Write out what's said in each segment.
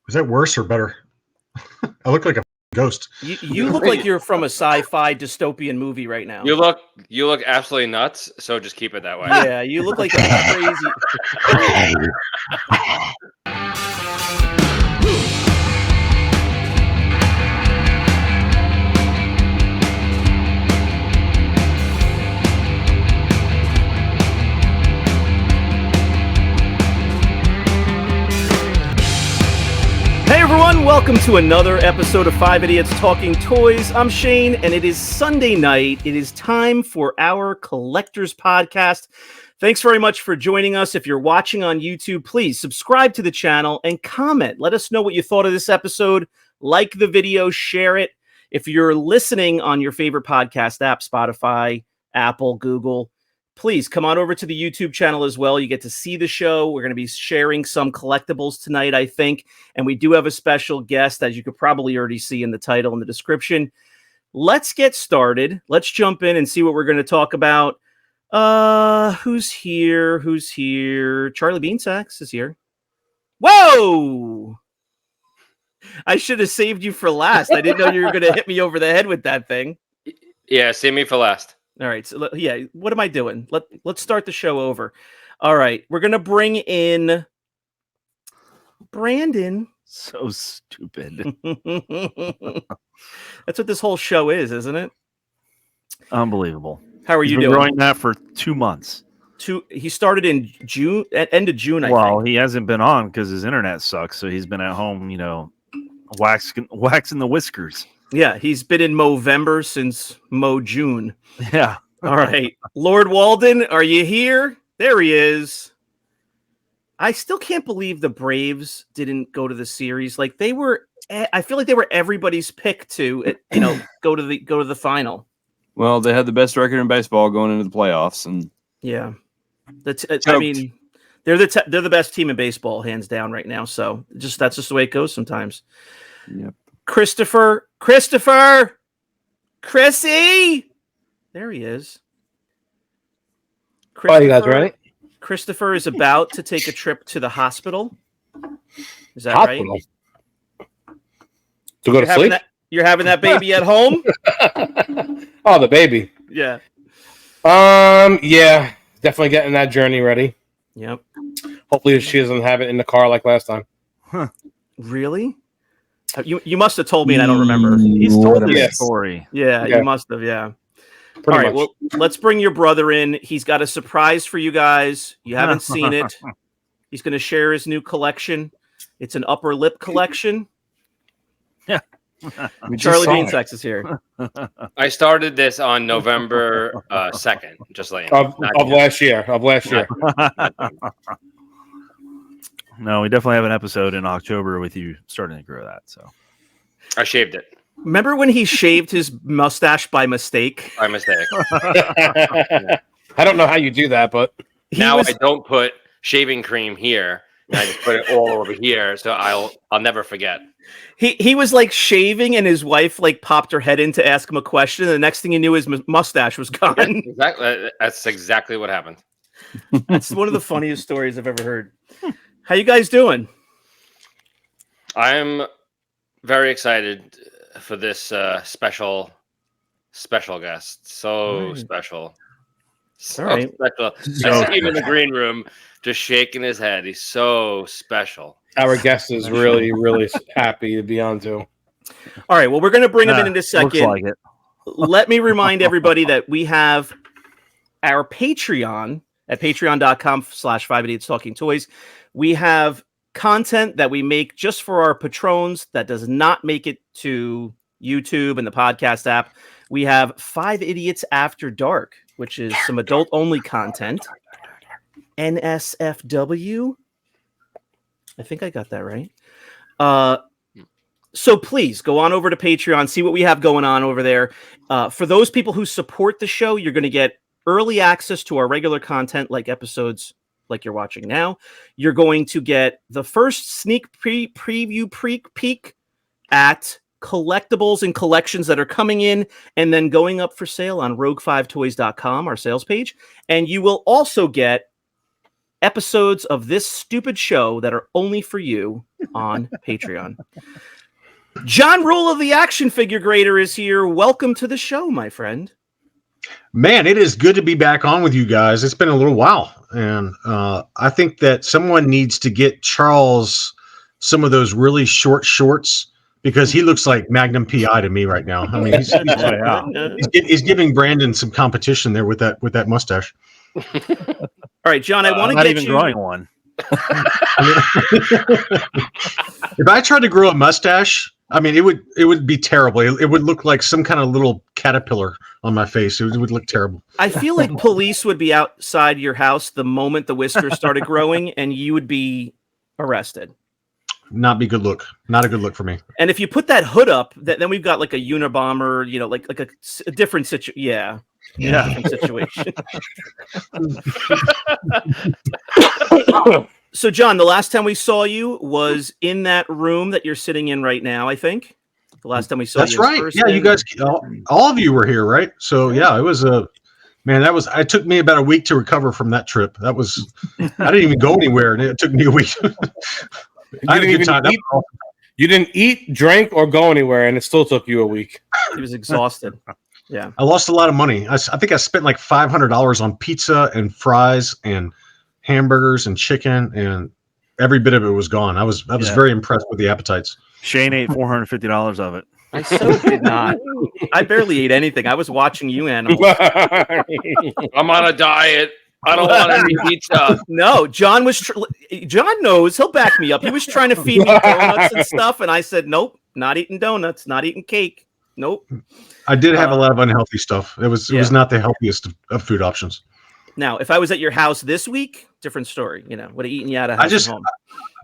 Is that worse or better? I look like a ghost. You look like you're from a sci-fi dystopian movie right now. You look absolutely nuts. So just keep it that way. Yeah, you look like a crazy. Hey everyone, welcome to another episode of 5 Idiots Talking Toys. I'm Shane, and it is Sunday night. It is time for our Collectors Podcast. Thanks very much for joining us. If you're watching on YouTube, please subscribe to the channel and comment. Let us know what you thought of this episode. Like the video, share it. If you're listening on your favorite podcast app, Spotify, Apple, Google, please come on over to the YouTube channel as well. You get to see the show. We're going to be sharing some collectibles tonight, I think. And we do have a special guest, as you could probably already see in the title and the description. Let's get started. Let's jump in and see what we're going to talk about. Who's here? Charlie Beansacks is here. Whoa! I should have saved you for last. I didn't know you were going to hit me over the head with that thing. Yeah, save me for last. All right. So yeah, what am I doing? Let's start the show over. All right. We're going to bring in Brandon. So stupid. That's what this whole show is, isn't it? Unbelievable. How are you doing? Growing that for 2 months. He started in June, at end of June, I think. Well, he hasn't been on because his internet sucks. So he's been at home, waxing the whiskers. Yeah, he's been in Movember since June. Yeah. All right. Lord Walden, are you here? There he is. I still can't believe the Braves didn't go to the series. Like I feel like they were everybody's pick to, go to the final. Well, they had the best record in baseball going into the playoffs, and yeah, I mean, they're the best team in baseball, hands down, right now. So that's just the way it goes sometimes. Yep. Christopher, Chrissy, there he is. Oh, you guys ready? Christopher is about to take a trip to the hospital. Is that Hospital? right? To go to sleep? You're having that baby at home? Oh, the baby. Yeah. Yeah, definitely getting that journey ready. Yep. Hopefully she doesn't have it in the car like last time. Huh. Really? You must have told me and I don't remember. He's told this Yes. story. Yeah, Yeah. you must have, yeah. Pretty All right, much. well, let's bring your brother in. He's got a surprise for you guys. You haven't seen it. He's going to share his new collection. It's an upper lip collection. Yeah. Charlie Beansacks is here. I started this on November 2nd, just like of last year. No, we definitely have an episode in October with you starting to grow that. So I shaved it Remember when he shaved his mustache by mistake? by mistake. I don't know how you do that, but I don't put shaving cream here. And I just put it all over here, so I'll never forget. He was like shaving, and his wife like popped her head in to ask him a question. And the next thing he knew, his mustache was gone. Exactly. That's exactly what happened. That's one of the funniest stories I've ever heard. How you guys doing? I'm very excited for this special guest. So special. So right. special. So I see him in the green room just shaking his head. He's so special. our guest is really, really happy to be on too. All right. Well, we're going to bring him in a second. Looks like it. Let me remind everybody that we have our Patreon at patreon.com/5idiotstalkingtoys. We have content that we make just for our patrons that does not make it to YouTube and the podcast app. We have 5 Idiots After Dark, which is some adult-only content. NSFW. I think I got that right. So please go on over to Patreon, see what we have going on over there. For those people who support the show, you're going to get early access to our regular content, like episodes like you're watching now. You're going to get the first sneak preview peek at collectibles and collections that are coming in and then going up for sale on rogue5toys.com, our sales page. And you will also get episodes of this stupid show that are only for you on Patreon. John Rula, the action figure grader, is here. Welcome to the show, my friend. Man, it is good to be back on with you guys. It's been a little while, and I think that someone needs to get Charles some of those really short shorts because he looks like Magnum PI to me right now. I mean, he's giving Brandon some competition there with that mustache. All right, John, I want to not get even you. growing one. If I tried to grow a mustache, I mean, it would be terrible. It would look like some kind of little caterpillar on my face. It would look terrible. I feel like police would be outside your house the moment the whiskers started growing, and you would be arrested. Not be good look. Not a good look for me. And if you put that hood up, then we've got like a Unabomber, like a different situation. Yeah. Different situation. So, John, the last time we saw you was in that room that you're sitting in right now, I think. The last time we saw you. That's right. Person. Yeah, you guys, all of you were here, right? So, yeah, it was it took me about a week to recover from that trip. I didn't even go anywhere, and it took me a week. I had a good time. You didn't eat, drink, or go anywhere, and it still took you a week. He was exhausted. Yeah. I lost a lot of money. I think I spent like $500 on pizza and fries and hamburgers and chicken, and every bit of it was gone. I was very impressed with the appetites. Shane ate $450 of it. I so did not. I barely ate anything. I was watching you animals. I'm on a diet. I don't want any pizza. No, John was. John knows. He'll back me up. He was trying to feed me donuts and stuff, and I said, "Nope, not eating donuts, not eating cake. Nope." I did have a lot of unhealthy stuff. It was not the healthiest of food options. Now, if I was at your house this week, different story. Would have eaten you out of house and home.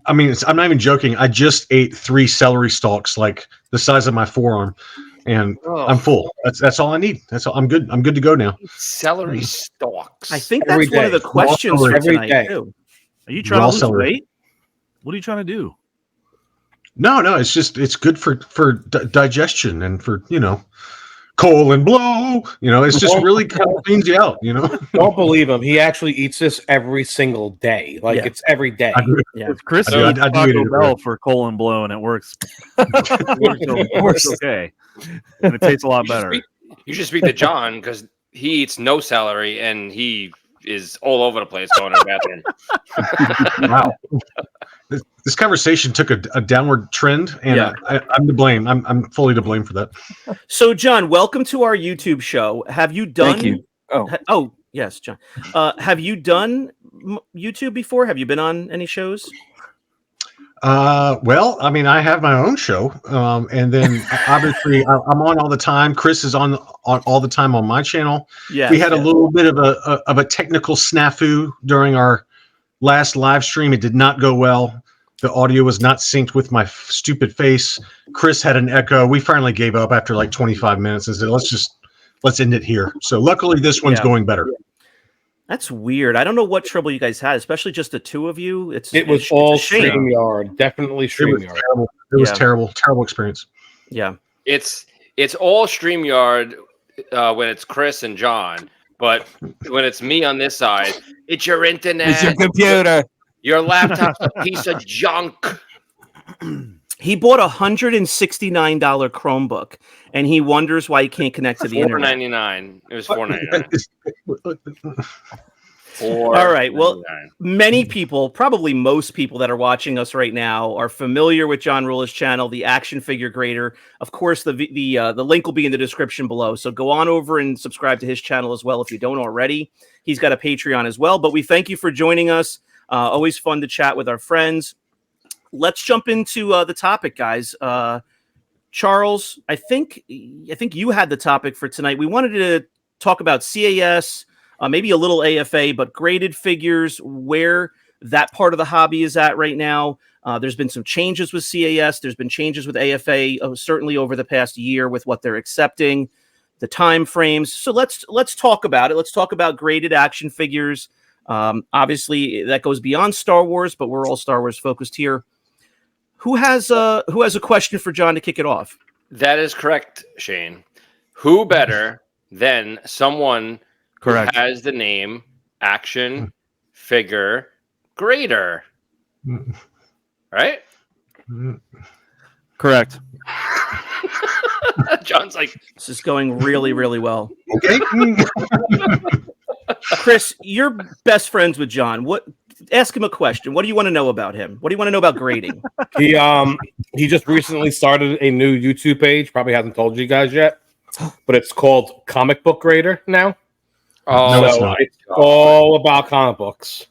I mean, I'm not even joking. I just ate 3 celery stalks, like the size of my forearm, and I'm full. That's all I need. That's all. I'm good. I'm good to go now. Celery stalks. I think that's one of the questions for tonight too. Are you trying to lose weight? What are you trying to do? No. It's good for digestion and for colon blow. It's just really kind of cleans you out. Don't believe him. He actually eats this every single day. It's every day. It's Chris I do Taco Bell for colon blow, and it works. It works okay, and it tastes a lot better. You should speak to John because he eats no celery and he is all over the place going to the bathroom. Wow. This conversation took a downward trend, and I'm to blame. I'm fully to blame for that. So, John, welcome to our YouTube show. Have you done? Thank you. Oh, yes, John. Have you done YouTube before? Have you been on any shows? Well, I mean, I have my own show, and then obviously I'm on all the time. Chris is on all the time on my channel. Yeah, we had a little bit of a technical snafu during our last live stream. It did not go well. The audio was not synced with my stupid face. Chris had an echo. We finally gave up after like 25 minutes and said, let's end it here. So luckily this one's going better. That's weird. I don't know what trouble you guys had, especially just the two of you. It was all StreamYard. Definitely StreamYard. It was terrible experience. Yeah. It's all StreamYard when it's Chris and John, but when it's me on this side, it's your internet. It's your computer. Your laptop's a piece of junk. He bought a $169 Chromebook, and he wonders why he can't connect to the internet. $4.99. It was $4.99. All right. Well, many people, probably most people that are watching us right now, are familiar with John Rula's channel, the Action Figure Grader. Of course, the link will be in the description below. So go on over and subscribe to his channel as well if you don't already. He's got a Patreon as well. But we thank you for joining us. Always fun to chat with our friends. Let's jump into the topic, guys. Charles, I think you had the topic for tonight. We wanted to talk about CAS, maybe a little AFA, but graded figures, where that part of the hobby is at right now. There's been some changes with CAS. There's been changes with AFA, certainly over the past year with what they're accepting, the time frames. So let's talk about it. Let's talk about graded action figures. Obviously, that goes beyond Star Wars, but we're all Star Wars focused here. Who has a question for John to kick it off? That is correct, Shane. Who better than someone who has the name Action Figure grader, right? Correct. John's like, this is going really, really well. Okay. Chris, you're best friends with John. Ask him a question. What do you want to know about him? What do you want to know about grading? He just recently started a new YouTube page. Probably hasn't told you guys yet, but it's called Comic Book Grader now. oh, No, it's So not. it's all about comic books.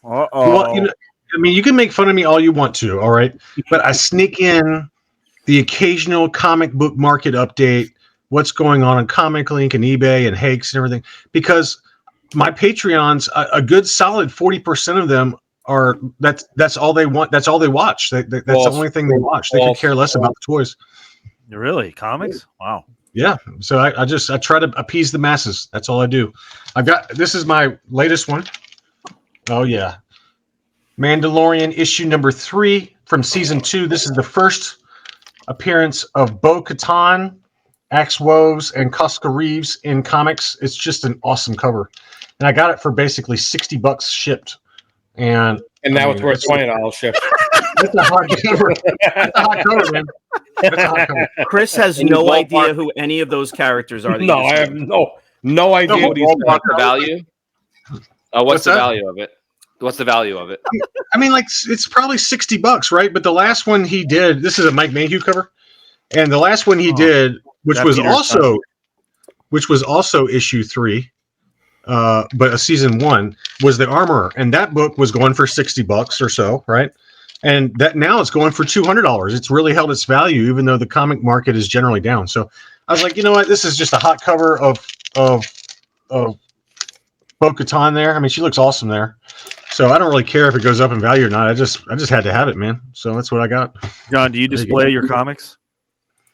Uh-oh. Well, I mean, you can make fun of me all you want to, all right? But I sneak in the occasional comic book market update, what's going on Comic Link and eBay and Hakes and everything, because my Patreons, a good solid 40% of them are that's all they want. That's all they watch. That's the only thing they watch. They could care less about the toys. Really? Comics? Wow. Yeah. So I try to appease the masses. That's all I do. This is my latest one. Oh yeah. Mandalorian issue number 3 from season 2. This is the first appearance of Bo-Katan, Axe Woves, and Costco Reeves in comics. It's just an awesome cover. And I got it for basically $60 shipped. And now it's worth $20 shipped. That's a hot cover. That's a hot cover, man. That's a hot cover. Chris has no idea who any of those characters are. No, I have no idea what he's ballpark the value. What's the that? value of it? What's the value of it? I mean, like, it's probably $60, right? But the last one he did, this is a Mike Mayhew cover, and the last one he did, which was also issue 3, but a season 1, was the Armorer, and that book was going for $60 or so, right? And that now it's going for $200. It's really held its value, even though the comic market is generally down. So I was like, you know what? This is just a hot cover of Bo-Katan there. I mean, she looks awesome there. So I don't really care if it goes up in value or not. I just had to have it, man. So that's what I got. John, do you display your comics?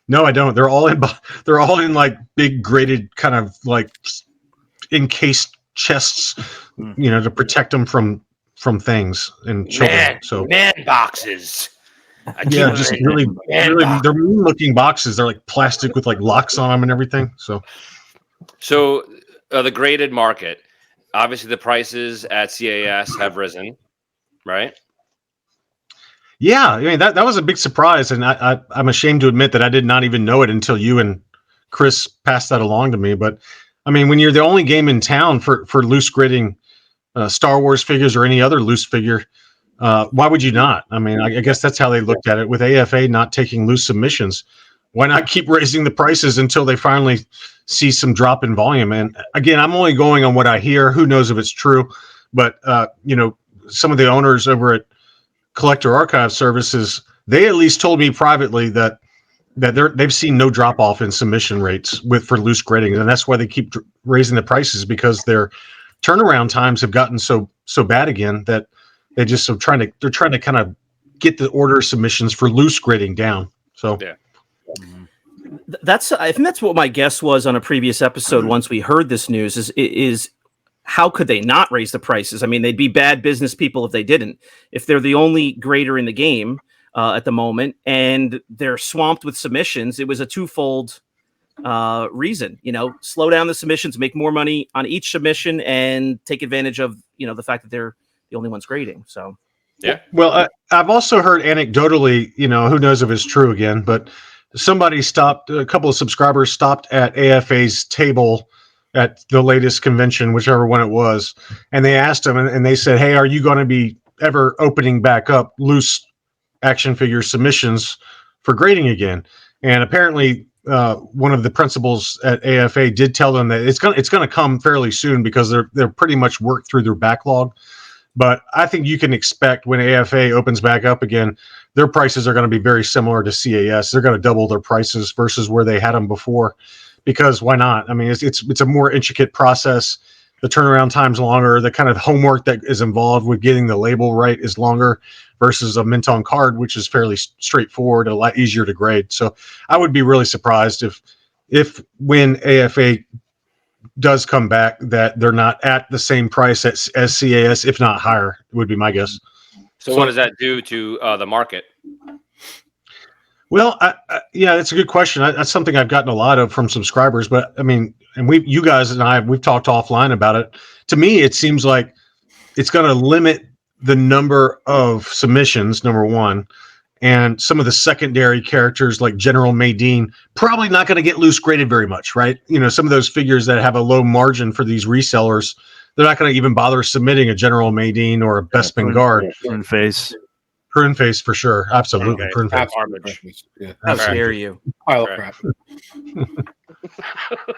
No, I don't. They're all in like big graded kind of like encased chests, to protect them from things and children. Man boxes. Yeah, just really they're mean looking boxes. They're like plastic with like locks on them and everything. So the graded market. Obviously, the prices at CAS have risen, right? Yeah, I mean that was a big surprise, and I'm ashamed to admit that I did not even know it until you and Chris passed that along to me. But I mean, when you're the only game in town for loose gridding Star Wars figures or any other loose figure, why would you not? I mean, I guess that's how they looked at it with AFA not taking loose submissions. Why not keep raising the prices until they finally see some drop in volume? And again, I'm only going on what I hear. Who knows if it's true? But some of the owners over at Collector Archive Services, they at least told me privately that they've seen no drop off in submission rates for loose gridding, and that's why they keep raising the prices, because their turnaround times have gotten so bad again that they're trying to kind of get the order submissions for loose gridding down. So yeah. I think that's what my guess was on a previous episode. Once we heard this news, is how could they not raise the prices? I mean, they'd be bad business people if they didn't. If they're the only grader in the game at the moment and they're swamped with submissions, it was a twofold reason. Slow down the submissions, make more money on each submission, and take advantage of the fact that they're the only ones grading. So yeah. Well, I've also heard anecdotally, who knows if it's true again, but a couple of subscribers stopped at AFA's table at the latest convention, whichever one it was, and they asked them, and they said, "Hey, are you going to be ever opening back up loose action figure submissions for grading again?" And apparently, one of the principals at AFA did tell them that it's going to come fairly soon, because they're pretty much worked through their backlog. But I think you can expect when AFA opens back up again, their prices are going to be very similar to CAS. They're going to double their prices versus where they had them before, because why not? I mean, it's a more intricate process. The turnaround time's longer. The kind of homework that is involved with getting the label right is longer versus a mint on card, which is fairly straightforward, a lot easier to grade. So I would be really surprised if when AFA does come back, that they're not at the same price as CAS, if not higher, would be my guess. So what does that do to the market? Well, yeah, that's a good question. That's something I've gotten a lot of from subscribers. But I mean, and you guys and I, we've talked offline about it. To me, it seems like it's going to limit the number of submissions, number one, and some of the secondary characters like General Maydeen probably not going to get loose graded very much, right? Some of those figures that have a low margin for these resellers, they're not going to even bother submitting a General Maydeen or a Bespin guard. Prune face. Prune face for sure. Absolutely. Okay. Prune face. Yeah. How dare you? Pile of crap.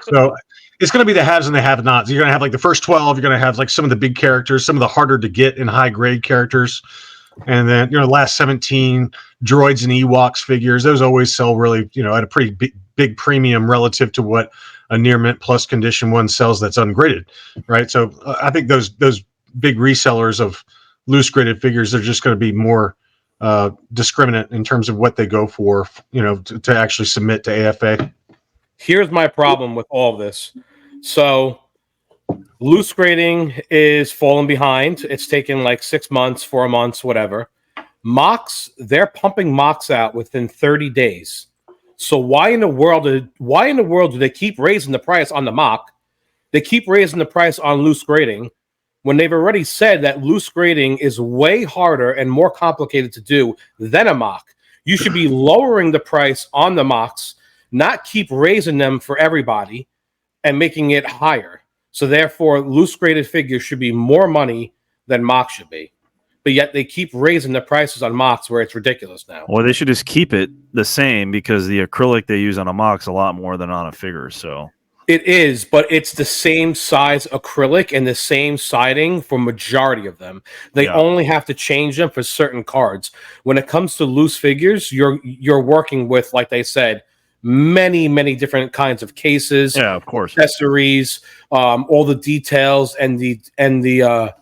So it's going to be the haves and the have-nots. You're going to have like the first 12. You're going to have like some of the big characters, some of the harder to get and high grade characters. And then, last 17 droids and Ewoks figures, those always sell really, at a pretty big premium relative to what a near mint plus condition one sells that's ungraded, right? So I think those big resellers of loose graded figures are just going to be more discriminate in terms of what they go for, to actually submit to AFA. Here's my problem with all of this. So loose grading is falling behind. It's taken like 6 months, 4 months, whatever. Mocks, they're pumping mocks out within 30 days. So why in the world do they keep raising the price on the mock? They keep raising the price on loose grading when they've already said that loose grading is way harder and more complicated to do than a mock. You should be lowering the price on the mocks, not keep raising them for everybody and making it higher. So therefore, loose graded figures should be more money than mocks should be. But yet they keep raising the prices on mocks where it's ridiculous now. Well, they should just keep it the same because the acrylic they use on a mock's a lot more than on a figure. So it is, but it's the same size acrylic and the same siding for majority of them. They only have to change them for certain cards. When it comes to loose figures, you're working with, like they said, many different kinds of cases, of course, accessories, all the details and the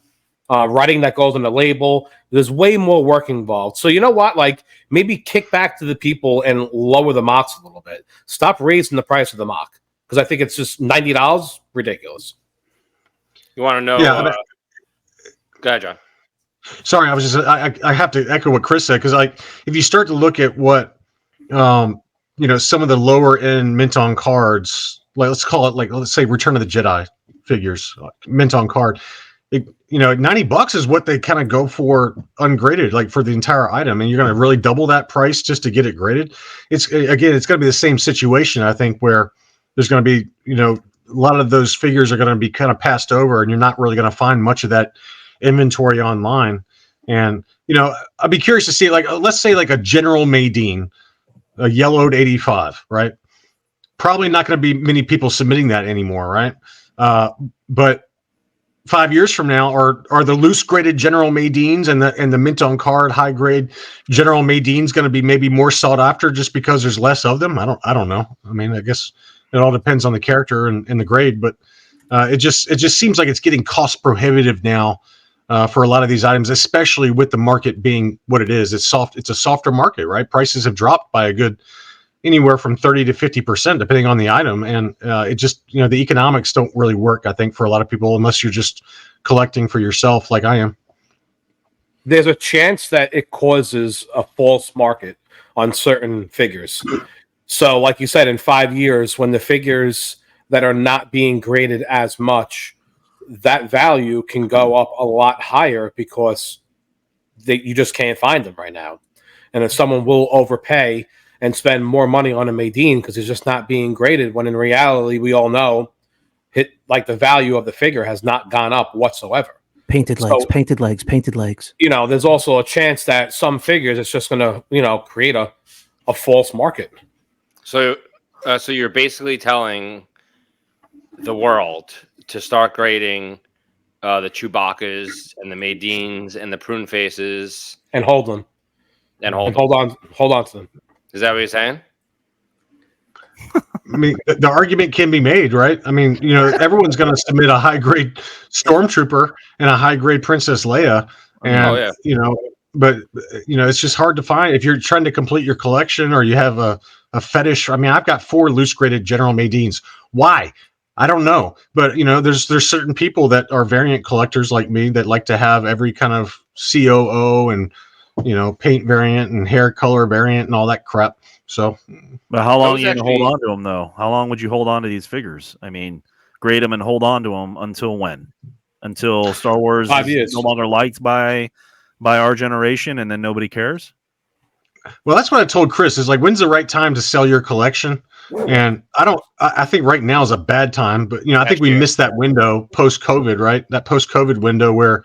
writing that goes on the label. There's way more work involved. So you know what? Like maybe kick back to the people and lower the mocks a little bit. Stop raising the price of the mock because I think it's just $90. Ridiculous. You want to know? Yeah. Go ahead, John. Sorry, I have to echo what Chris said because if you start to look at what some of the lower end mint on cards, like let's call it let's say Return of the Jedi figures, mint on card. $90 is what they kind of go for ungraded, like for the entire item, and you're going to really double that price just to get it graded. It's going to be the same situation, I think, where there's going to be, a lot of those figures are going to be kind of passed over, and you're not really going to find much of that inventory online. And I'd be curious to see, let's say like a General Maydeen, a yellowed 85, right? Probably not going to be many people submitting that anymore, right? But 5 years from now, are the loose graded General Maydeens and the mint on card high grade General Maydeens going to be maybe more sought after just because there's less of them? I don't know. I mean, I guess it all depends on the character and the grade, but it just seems like it's getting cost prohibitive now for a lot of these items, especially with the market being what it is. It's a softer market, right? Prices have dropped by a good anywhere from 30 to 50%, depending on the item. And it just, the economics don't really work, I think, for a lot of people, unless you're just collecting for yourself like I am. There's a chance that it causes a false market on certain figures. So like you said, in 5 years, when the figures that are not being graded as much, that value can go up a lot higher because you just can't find them right now. And if someone will overpay and spend more money on a Maydeen because it's just not being graded, when in reality, we all know the value of the figure has not gone up whatsoever. Painted legs. There's also a chance that some figures, it's just going to, create a false market. So you're basically telling the world to start grading the Chewbacca's and the Maydeens and the prune faces and hold them and hold on to them. Is that what you're saying? I mean, the argument can be made, right? I mean, everyone's going to submit a high grade Stormtrooper and a high grade Princess Leia, and but it's just hard to find if you're trying to complete your collection or you have a fetish. I mean, I've got 4 loose graded General Maydeens. Why? I don't know, but there's certain people that are variant collectors like me that like to have every kind of COO and paint variant and hair color variant and all that crap. So, but how long are you going to hold on to them, though? How long would you hold on to these figures? I mean, grade them and hold on to them until when? until Star Wars 5 is years. no longer liked by our generation, and then nobody cares? Well, that's what I told Chris. Is like, when's the right time to sell your collection? And I think right now is a bad time. But I think we missed that window post COVID, right? That post COVID window where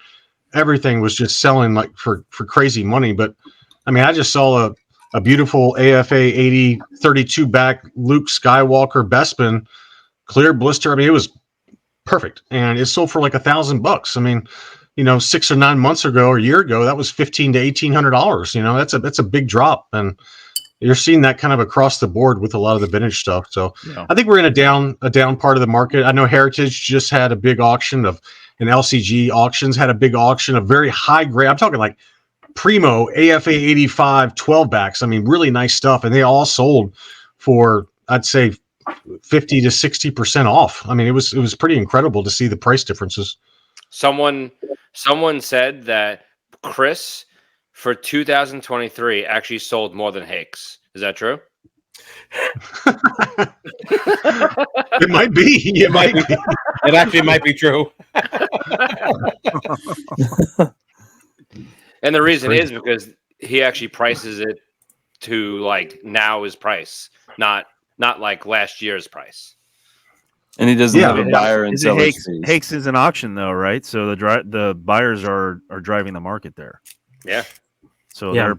everything was just selling like for crazy money. But I mean, I just saw a beautiful AFA 80 32 back Luke Skywalker Bespin clear blister. I mean, it was perfect, and it sold for like $1,000. I mean, 6 or 9 months ago or a year ago, that was $1,500 to $1,800. That's a big drop, and you're seeing that kind of across the board with a lot of the vintage stuff. So I think we're in a down part of the market. I know Heritage just had a big auction and LCG Auctions had a big auction of very high grade. I'm talking like primo AFA 85 12 backs. I mean, really nice stuff, and they all sold for, I'd say, 50 to 60% off. I mean, it was pretty incredible to see the price differences. Someone said that Chris for 2023 actually sold more than Hakes. Is that true? It might be. It might be. It actually might be true. And the reason is because he actually prices it to like now's price, not like last year's price. And he doesn't have a buyer and seller fees. Hakes is an auction though, right? So the buyers are driving the market there. Yeah. So they're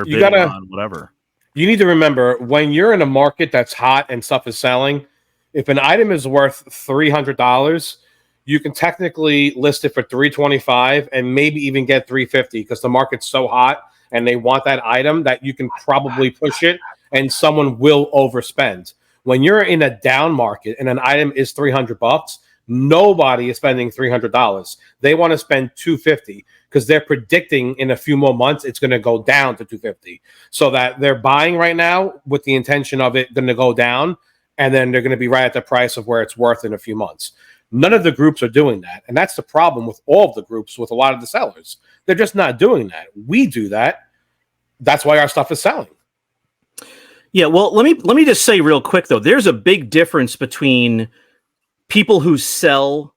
bidding on whatever. You need to remember, when you're in a market that's hot and stuff is selling, if an item is worth $300, you can technically list it for $325 and maybe even get $350 because the market's so hot and they want that item that you can probably push it and someone will overspend. When you're in a down market and an item is $300, nobody is spending $300. They want to spend $250 because they're predicting in a few more months it's going to go down to $250. So that they're buying right now with the intention of it going to go down, and then they're going to be right at the price of where it's worth in a few months. None of the groups are doing that, and that's the problem with all of the groups with a lot of the sellers. They're just not doing that. We do that. That's why our stuff is selling. Yeah, well, let me just say real quick though, there's a big difference between people who sell,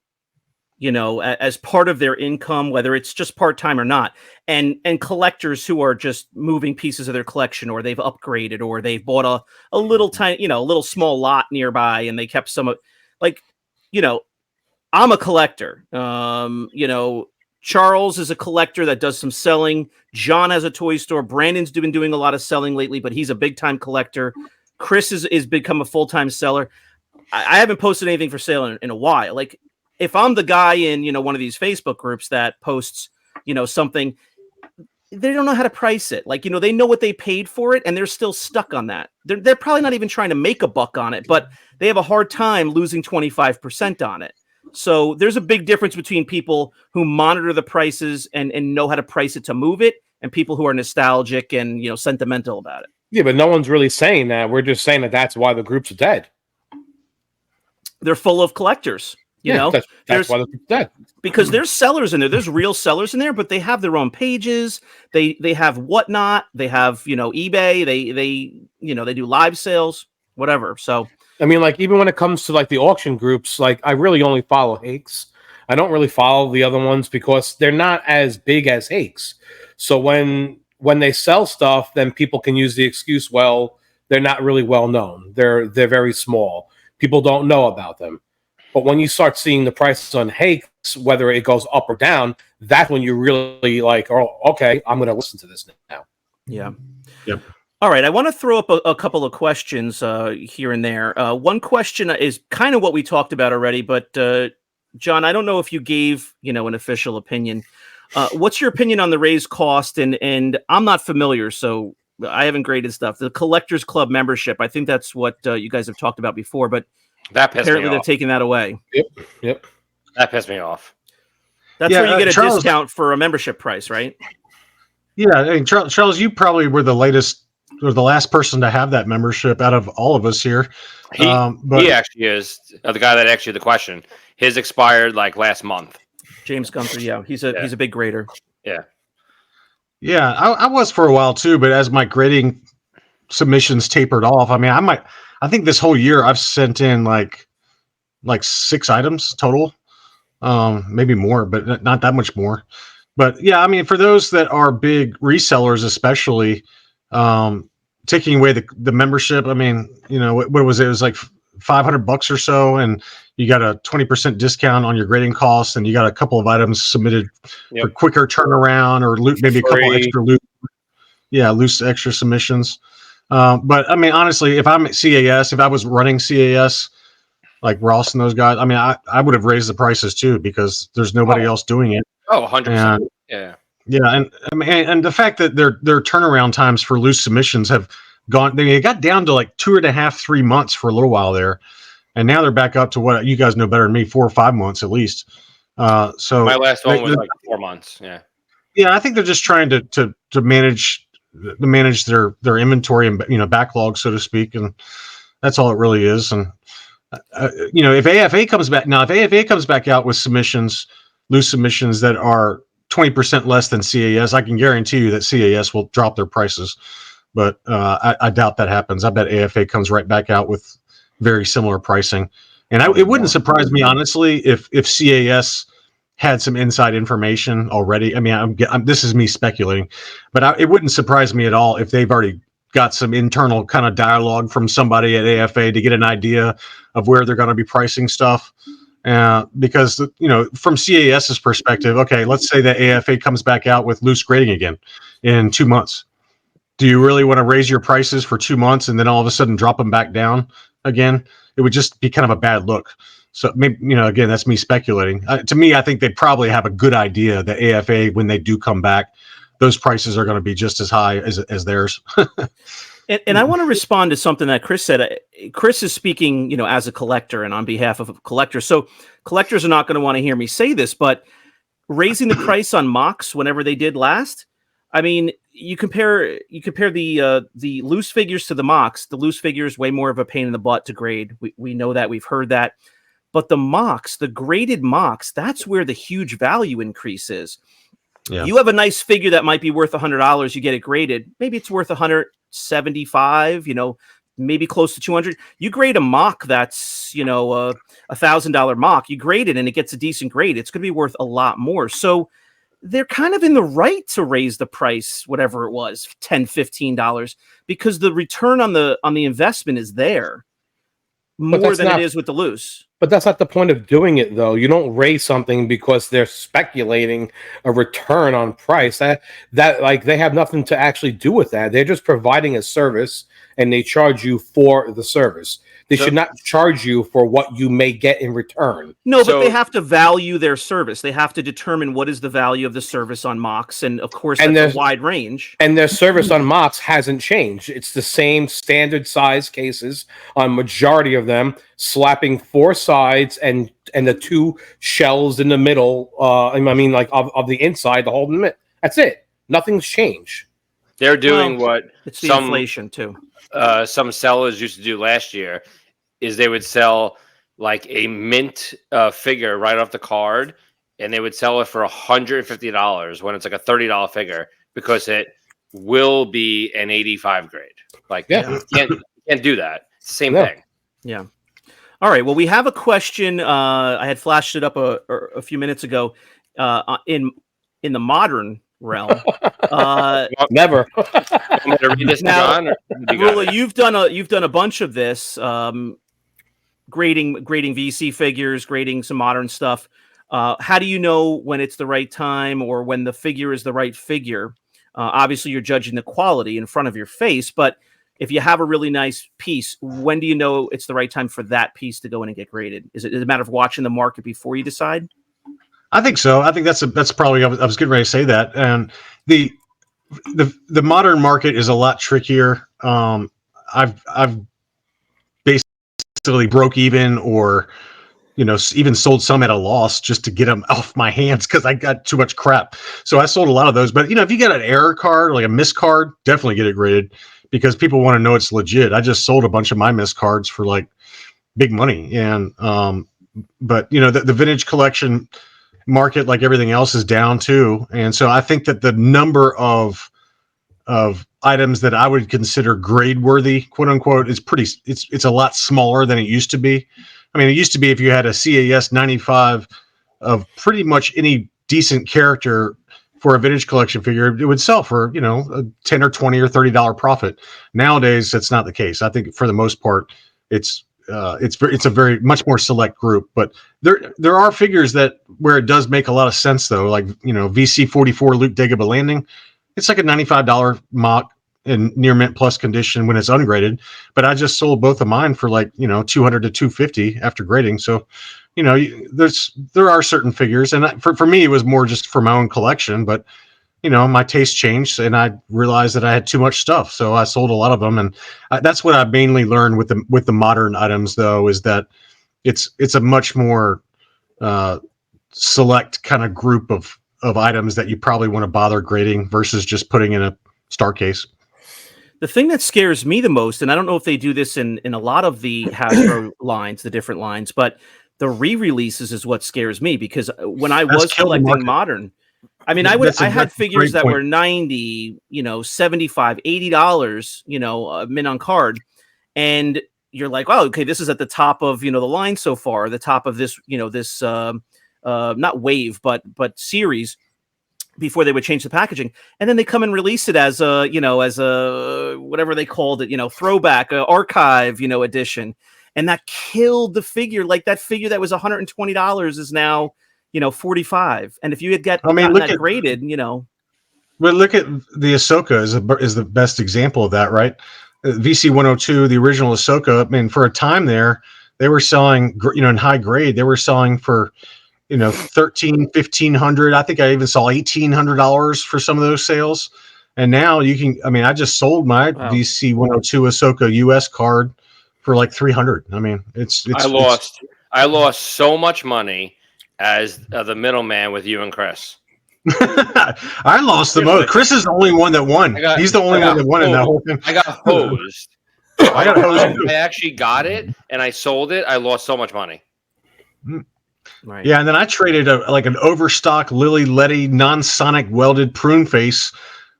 as part of their income, whether it's just part-time or not, and collectors who are just moving pieces of their collection, or they've upgraded, or they've bought a little tiny, a little small lot nearby, and they kept some of, I'm a collector. Charles is a collector that does some selling. John has a toy store. Brandon's been doing a lot of selling lately, but he's a big-time collector. Chris is become a full-time seller. I haven't posted anything for sale in a while. Like, if I'm the guy in, one of these Facebook groups that posts, something, they don't know how to price it. Like, they know what they paid for it, and they're still stuck on that. They're probably not even trying to make a buck on it, but they have a hard time losing 25% on it. So there's a big difference between people who monitor the prices and know how to price it to move it, and people who are nostalgic and, sentimental about it. Yeah, but no one's really saying that. We're just saying that that's why the groups are dead. They're full of collectors. That's why they're dead. Because there's sellers in there. There's real sellers in there, but they have their own pages. They have whatnot. They have, eBay. They do live sales, whatever. So, I mean, like, even when it comes to like the auction groups, like, I really only follow Hakes. I don't really follow the other ones because they're not as big as Hakes. So when they sell stuff, then people can use the excuse, well, they're not really well known. They're very small. People don't know about them. But when you start seeing the prices on Hakes, whether it goes up or down, that's when you really like, oh, okay, I'm going to listen to this now. Yeah. Yep. All right. I want to throw up a couple of questions here and there. One question is kind of what we talked about already, but John, I don't know if you gave, an official opinion. What's your opinion on the raised cost? And I'm not familiar, so I haven't graded stuff. The Collectors Club membership, I think that's what you guys have talked about before, but apparently they're taking that away. Yep. That pissed me off. That's where you get a discount for a membership price, right? Yeah, I mean, Charles, you probably were the last person to have that membership out of all of us here. He actually is the guy that asked you the question. His expired like last month. James Gunther, yeah, he's a big grader. Yeah, I was for a while too, but as my grading submissions tapered off, I mean, I think this whole year I've sent in like 6 items total. maybe more, but not that much more. But yeah, I mean, for those that are big resellers, especially, taking away the membership, I mean, what was it? It was like $500 or so, and you got a 20% discount on your grading costs, and you got a couple of items submitted for quicker turnaround, or maybe a couple extra loose extra submissions. But I mean, honestly, if I'm at CAS, if I was running CAS, like Ross and those guys, I mean, I would have raised the prices too, because there's nobody else doing it. 100%. Yeah. Yeah, and the fact that their turnaround times for loose submissions have gone, they got down to like 2.5-3 months for a little while there, and now they're back up to what you guys know better than me, 4 or 5 months at least. So my last one was like 4 months. Yeah, I think they're just trying to manage their inventory and backlog, so to speak, and that's all it really is. And if AFA comes back out with loose submissions that are 20% less than CAS, I can guarantee you that CAS will drop their prices. But I doubt that happens. I bet AFA comes right back out with very similar pricing. And it wouldn't surprise me, honestly, if CAS had some inside information already. I mean, this is me speculating, but it wouldn't surprise me at all if they've already got some internal kind of dialogue from somebody at AFA to get an idea of where they're going to be pricing stuff. Because, from CAS's perspective, okay, let's say that AFA comes back out with loose grading again in 2 months. Do you really want to raise your prices for 2 months and then all of a sudden drop them back down again? It would just be kind of a bad look. So maybe, again, that's me speculating. To me, I think they probably have a good idea that AFA, when they do come back, those prices are going to be just as high as theirs. And I want to respond to something that Chris said. Chris is speaking, as a collector and on behalf of collectors. So collectors are not going to want to hear me say this, but raising the price on mocks whenever they did last, I mean, you compare the loose figures to the mocks. The loose figures way more of a pain in the butt to grade. We know that, we've heard that. But the mocks, the graded mocks, that's where the huge value increase is. Yeah. You have a nice figure that might be worth $100. You get it graded. Maybe it's worth $175, maybe close to 200. You grade a mock that's, a $1,000 mock. You grade it and it gets a decent grade. It's going to be worth a lot more. So they're kind of in the right to raise the price, whatever it was, $10, $15, because the return on the investment is there more than it is with the loose. But that's not the point of doing it, though. You don't raise something because they're speculating a return on price. That like they have nothing to actually do with that. They're just providing a service, and they charge you for the service. They should not charge you for what you may get in return. No, but they have to value their service. They have to determine what is the value of the service on mocks, and of course, that's a wide range. And their service on mocks hasn't changed. It's the same standard size cases on majority of them, slapping 4 sides and the 2 shells in the middle. Of the inside, the whole limit. That's it. Nothing's changed. They're doing what it's the inflation too. Some sellers used to do last year. Is they would sell like a mint figure right off the card, and they would sell it for $150 when it's like a $30 figure, because it will be an 85 grade. Like, you can't do that. It's the same thing. Yeah. All right. Well, we have a question. I had flashed it up a few minutes ago. In the modern realm, never. Now, Rula, you've done a bunch of this. Grading VC figures, grading some modern stuff. How do you know when it's the right time or when the figure is the right figure? Obviously, you're judging the quality in front of your face, but if you have a really nice piece, when do you know it's the right time for that piece to go in and get graded? Is it a matter of watching the market before you decide? I think so. I think that's probably, I was getting ready to say that. And the modern market is a lot trickier. I've basically broke even, or even sold some at a loss just to get them off my hands because I got too much crap. So I sold a lot of those. But if you got an error card, like a miss card, definitely get it graded, because people want to know it's legit. I just sold a bunch of my miss cards for like big money. And but the vintage collection market, like everything else, is down too. And so I think that the number of items that I would consider grade worthy, quote unquote, is it's a lot smaller than it used to be. I mean, it used to be if you had a CAS 95 of pretty much any decent character for a vintage collection figure, it would sell for, a $10 or $20 or $30 profit. Nowadays, that's not the case. I think for the most part, it's a very much more select group. But there are figures where it does make a lot of sense though, like VC44 Luke Dagobah Landing. It's like a $95 mock in near mint plus condition when it's ungraded. But I just sold both of mine for like $200 to $250 after grading. So there are certain figures, and for me it was more just for my own collection, but my taste changed and I realized that I had too much stuff, so I sold a lot of them. And that's what I mainly learned with the modern items though, is that it's a much more select kind of group of items that you probably want to bother grading versus just putting in a star case. The thing that scares me the most, and I don't know if they do this in a lot of the Hasbro lines, the different lines, but the re-releases is what scares me, because when I was collecting modern, I mean, I had figures that were $90, $75, $80, mint on card, and you're like, oh, okay, this is at the top of the line so far, the top of this this not wave but series, before they would change the packaging, and then they come and release it as a whatever they called it, throwback, archive, edition. And that killed the figure. Like that figure that was $120 is now, $45. And if you had gotten that graded, Well, look at the Ahsoka is the best example of that, right? VC 102, the original Ahsoka. I mean, for a time there, they were selling, in high grade, they were selling for, $1,300, $1,500. I think I even saw $1,800 for some of those sales. And now you can. I mean, I just sold my VC 102 Ahsoka US card for like $300. I mean, I lost so much money as the middleman with you and Chris. I lost the most. Chris is the only one that won. He's the only one that won in that whole thing. I got hosed. I actually got it and I sold it. I lost so much money. Right. Yeah, and then I traded an overstock Lily Letty non-sonic welded prune face,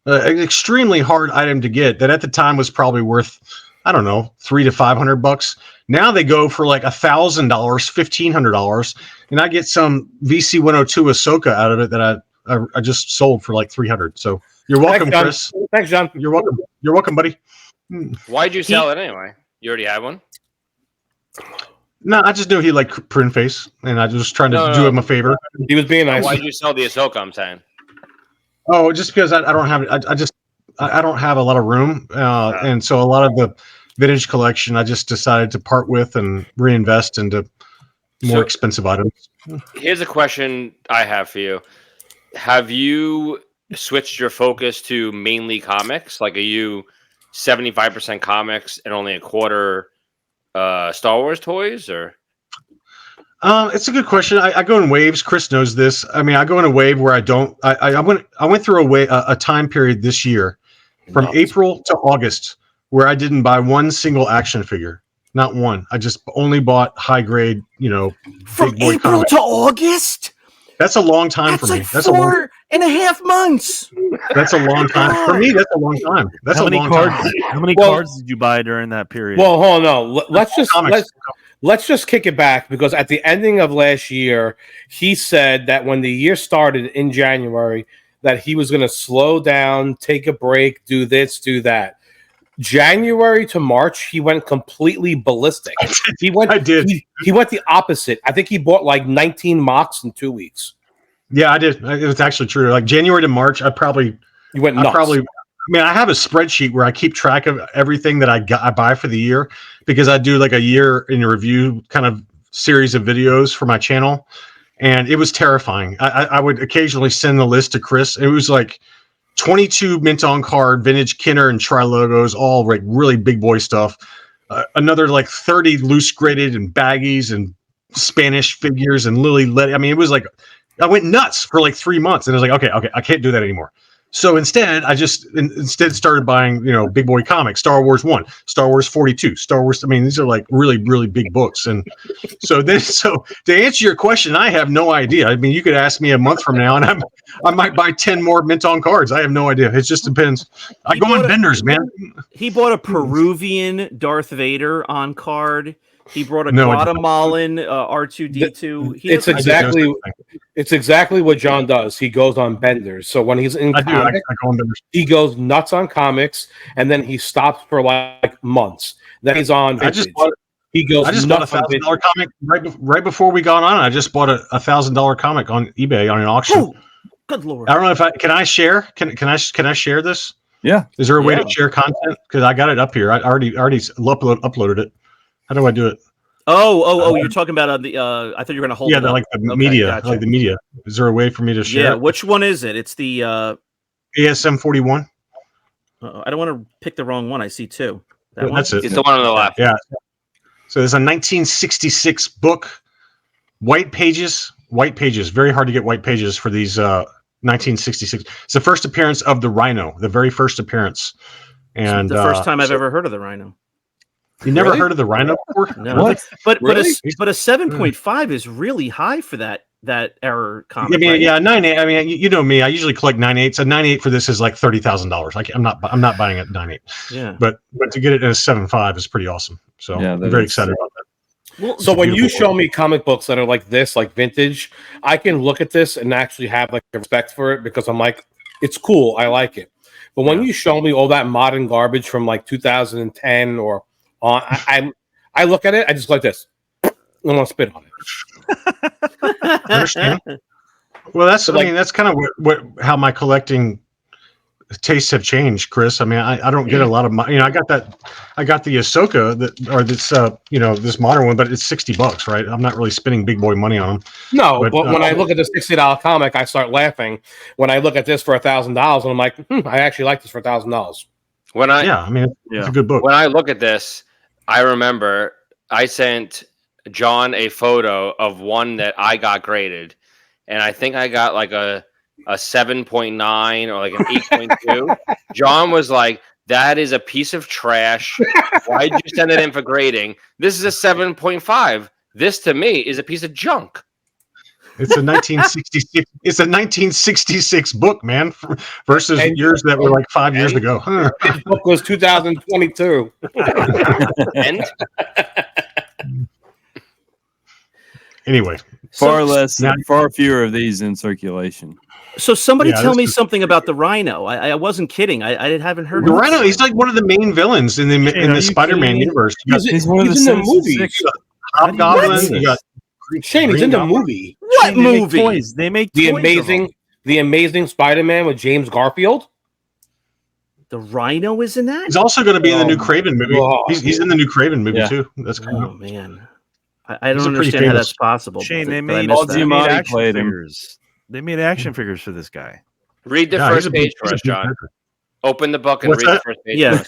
an extremely hard item to get that at the time was probably worth, I don't know, $300 to $500. Now they go for like $1,000, $1,500, and I get some VC 102 Ahsoka out of it that I just sold for like $300. So you're welcome, Chris. Thanks, John. You're welcome. You're welcome, buddy. Why'd you sell it anyway? You already had one? No, I just knew he liked prune face, and I was just trying to do him a favor. He was being nice. Why'd you sell the Ahsoka? I'm saying. Oh, just because I don't have I don't have a lot of room, and so a lot of the vintage collection I just decided to part with and reinvest into more expensive items. Here's a question I have for you: have you switched your focus to mainly comics? Like, are you 75% comics and only a quarter Star Wars toys, or? It's a good question. I go in waves. Chris knows this. I mean, I go in a wave where I don't. I went through a time period this year, from April to August, where I didn't buy one single action figure, not one. I just only bought high grade, from big boy April to August. That's a long time for me. That's like 4.5 months. That's a long time for me. That's a long time. That's how a many long cards? time. How many cards did you buy during that period? Well, hold on. Let's just kick it back, because at the ending of last year, he said that when the year started in January, that he was going to slow down, take a break, do this, do that. January to March, he went completely ballistic. He went the opposite. I think he bought like 19 mocks in 2 weeks. Yeah, I did. It was actually true. Like January to March, you went nuts. I have a spreadsheet where I keep track of everything that I buy for the year, because I do like a year in review kind of series of videos for my channel, and it was terrifying. I would occasionally send the list to Chris. It was like 22 mint on card vintage Kenner and Tri logos, all like really big boy stuff. Another like 30 loose graded and baggies and Spanish figures and Lily Letty. I mean, it was like I went nuts for like 3 months, and I was like, okay, I can't do that anymore. So instead, I just started buying, big boy comics, Star Wars 1, Star Wars 42, Star Wars. I mean, these are like really, really big books. And so to answer your question, I have no idea. I mean, you could ask me a month from now and I might buy 10 more mint on cards. I have no idea. It just depends. I go on vendors, man. He bought a Peruvian Darth Vader on card. He brought a Guatemalan R2D2. It's exactly what John does. He goes on benders. So when he's in comics, he goes nuts on comics, and then he stops for like months. Then he's on vintage. I just bought a $1,000 comic right before we got on. I just bought a $1,000 comic on eBay on an auction. Oh, good Lord! I don't know if can I share? Can I share this? Yeah. Is there a way to share content? Because I got it up here. I already uploaded it. How do I do it? Oh! You're talking about the. I thought you were going to hold. Yeah, it up. like the media, gotcha. Like the media. Is there a way for me to share? Yeah. Which one is it? It's the ASM 41. I don't want to pick the wrong one. I see two. That's it. It's the one on the left. Yeah. So there's a 1966 book, white pages. Very hard to get white pages for these 1966. It's the first appearance of the Rhino, the very first appearance. And the first time I've ever heard of the Rhino. You never heard of the Rhino before? No. What? But a 7.5 is really high for that error comic. I mean, yeah, 9.8. I mean, you know me. I usually collect 9.8s. A 9.8 for this is like $30,000. I'm not buying it 9.8. Yeah. But to get it in a 7.5 is pretty awesome. So I'm very excited about that. Well, so when you show me comic books that are like this, like vintage, I can look at this and actually have like respect for it because I'm like, it's cool. I like it. But when you show me all that modern garbage from like 2010 or on, I look at it, I just like this. I want to spit on it. I understand. Well, that's that's kind of how my collecting tastes have changed, Chris. I mean, I don't get a lot of I got the Ahsoka this modern one, but it's $60, right? I'm not really spending big boy money on them. No, but when I look at the $60 comic, I start laughing. When I look at this for $1,000, and I'm like, I actually like this for $1,000. It's a good book. When I look at this, I remember I sent John a photo of one that I got graded, and I think I got like a 7.9 or like an 8.2. John was like, that is a piece of trash. Why'd you send it in for grading? This is a 7.5. This to me is a piece of junk. It's a 1966. It's a 1966 book, man, versus yours that were like 5 years ago. This book was 2022. And anyway, far fewer of these in circulation. So somebody tell me something about the Rhino. I wasn't kidding. I haven't heard the of Rhino. He's like one of the main villains in the Spider-Man universe. He's in the movie. Hobgoblin. Shane, he's in the movie. What movie? They make the amazing Spider-Man with James Garfield. The Rhino is in that. He's also going to be in the new Craven movie. He's in the new Craven movie too. That's cool. Oh man, I don't understand how that's possible. Shane, they made action figures. They made action figures for this guy. Read the first page for us, John. Open the book and read the first page. Yeah.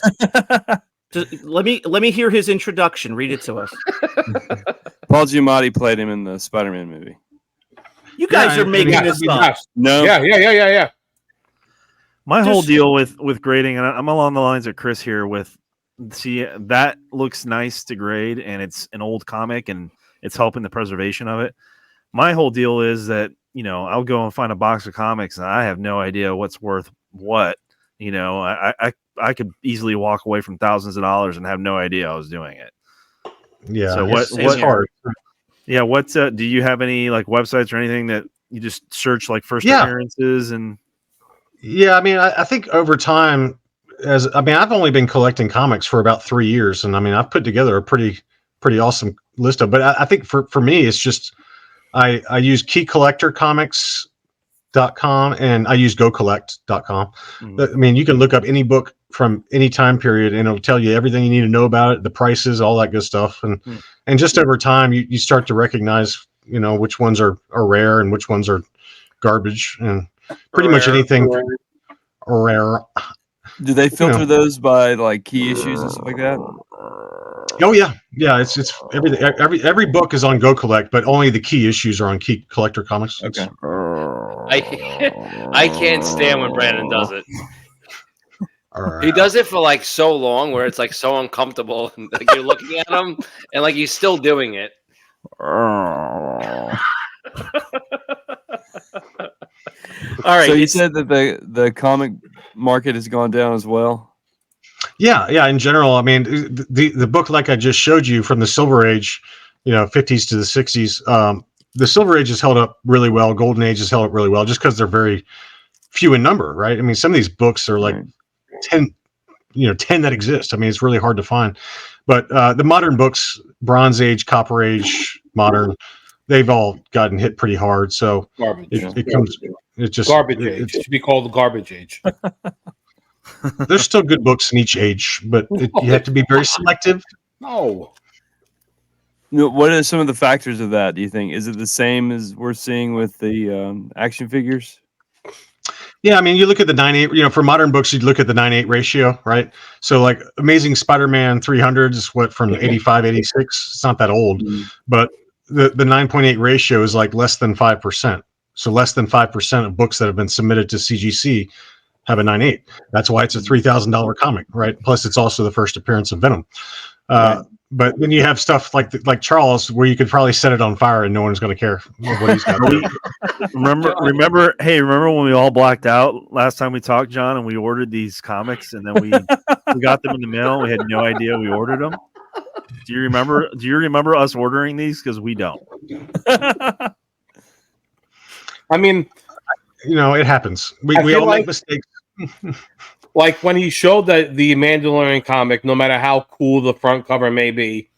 Let me hear his introduction. Read it to us. Paul Giamatti played him in the Spider-Man movie. You guys are making this up. No. Yeah. My whole deal with grading, and I'm along the lines of Chris here that looks nice to grade, and it's an old comic, and it's helping the preservation of it. My whole deal is that, I'll go and find a box of comics, and I have no idea what's worth what. I could easily walk away from thousands of dollars and have no idea I was doing it. Yeah. So what's hard? Yeah. Do you have any like websites or anything that you just search like first appearances and? Yeah. I mean, I think over time I've only been collecting comics for about 3 years, and I've put together a pretty awesome list of, but I think for me, it's just, I use keycollectorcomics.com and I use gocollect.com. Mm-hmm. You can look up any book from any time period and it'll tell you everything you need to know about it, the prices, all that good stuff. And just over time, you start to recognize, which ones are rare and which ones are garbage, and pretty much anything rare. Do they filter those by like key issues and stuff like that? Oh yeah. It's everything. Every book is on Go Collect, but only the key issues are on Key Collector Comics. Okay. I can't stand when Brandon does it. He does it for like so long, where it's like so uncomfortable. Like you're looking at him, and like he's still doing it. All right. So you said that the comic market has gone down as well. Yeah. In general, I mean, the book, like I just showed you, from the Silver Age, 50s to the 60s. The Silver Age has held up really well. Golden Age has held up really well, just because they're very few in number, right? I mean, some of these books are like 10 that exist. I mean, it's really hard to find. But the modern books, Bronze Age, Copper Age, Modern, they've all gotten hit pretty hard. So garbage. It Garbage Age. It should be called the Garbage Age. There's still good books in each age, but you have to be very selective. No. What are some of the factors of that, do you think? Is it the same as we're seeing with the action figures? Yeah, I mean, you look at the 9:8, for modern books, you'd look at the 9:8 ratio, right? So like Amazing Spider-Man 300 is from 85, 86. It's not that old, but the 9.8 ratio is like less than 5%. So less than 5% of books that have been submitted to CGC have a 9.8. That's why it's a $3,000 comic, right? Plus it's also the first appearance of Venom. But then you have stuff like Charles, where you could probably set it on fire and no one's going to care what he's got. remember when we all blacked out last time we talked, John, and we ordered these comics, and then we got them in the mail. We had no idea we ordered them. Do you remember us ordering these? Because we don't. I mean, it happens. We all make mistakes. Like when he showed the Mandalorian comic, no matter how cool the front cover may be,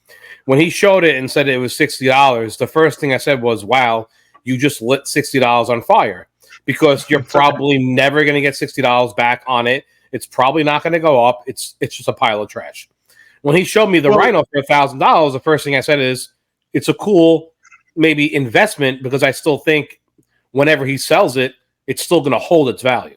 when he showed it and said it was $60, the first thing I said was, wow, you just lit $60 on fire, because you're probably never going to get $60 back on it. It's probably not going to go up. It's just a pile of trash. When he showed me the Rhino for $1,000, the first thing I said is, it's a cool maybe investment, because I still think whenever he sells it, it's still going to hold its value.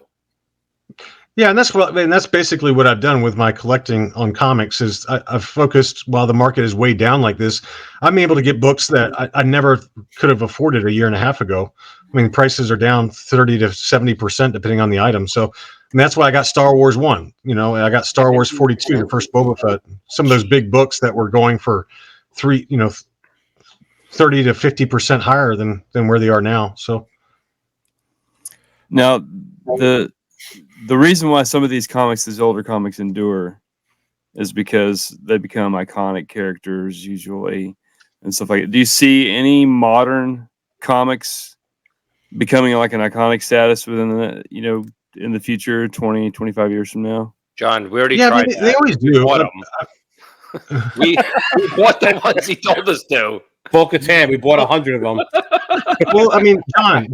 Yeah, and that's basically what I've done with my collecting on comics. Is I've focused, while the market is way down like this, I'm able to get books that I never could have afforded a year and a half ago. I mean, prices are down 30 to 70% depending on the item. So that's why I got Star Wars 1. I got Star Wars 42, the first Boba Fett. Some of those big books that were going for 30 to 50% higher than where they are now. So now the reason why some of these older comics endure is because they become iconic characters usually and stuff like that. Do you see any modern comics becoming like an iconic status within in the future, 20, 25 years from now? John, we already tried that. They always do. We bought the ones he told us to. Bo-Katan, we bought 100 of them. Well, I mean,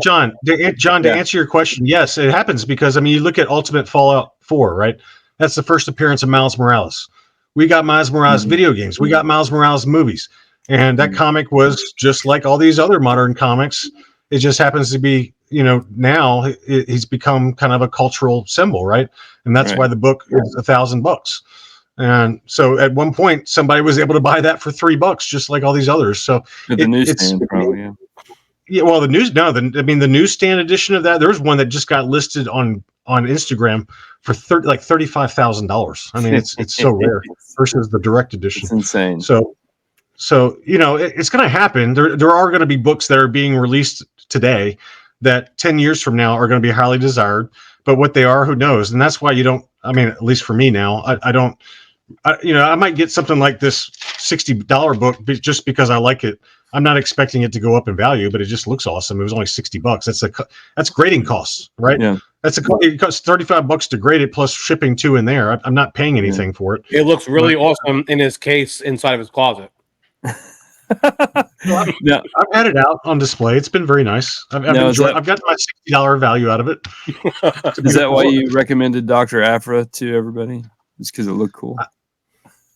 John, to answer your question, yes, it happens, because you look at Ultimate Fallout 4, right? That's the first appearance of Miles Morales. We got Miles Morales video games. We got Miles Morales movies, and that comic was just like all these other modern comics. It just happens to be, now he's become kind of a cultural symbol, right? And that's why the book is $1,000. And so at one point, somebody was able to buy that for $3, just like all these others. So the newsstand, probably, yeah. Well, the newsstand edition of that, there was one that just got listed on Instagram for $35,000. I mean, it's so rare versus the direct edition. It's insane. So it's going to happen. There are going to be books that are being released today that 10 years from now are going to be highly desired. But what they are, who knows? And that's why you don't. I mean, at least for me now, I don't. I might get something like this $60 book just because I like it. I'm not expecting it to go up in value, but it just looks awesome. It was only $60. That's grading costs, right? Yeah. It costs $35 to grade it plus shipping to in there. I'm not paying anything for it. It looks really awesome in his case inside of his closet. I've had it out on display. It's been very nice. I've got my $60 value out of it. Is that why you recommended Dr. Afra to everybody? Just because it looked cool?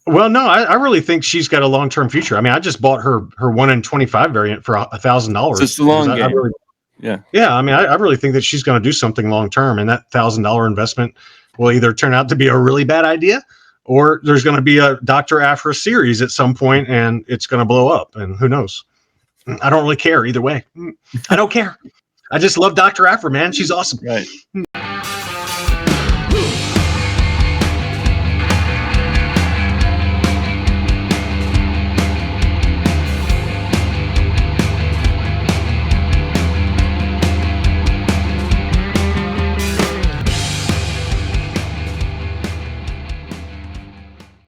Well, no, I really think she's got a long-term future. I mean, I just bought her 1 in 25 variant for $1,000. So it's the long game. Yeah. I mean, I really think that she's going to do something long-term, and that $1,000 investment will either turn out to be a really bad idea, or there's going to be a Dr. Afra series at some point, and it's going to blow up, and who knows? I don't really care either way. I don't care. I just love Dr. Afra, man. She's awesome. Right.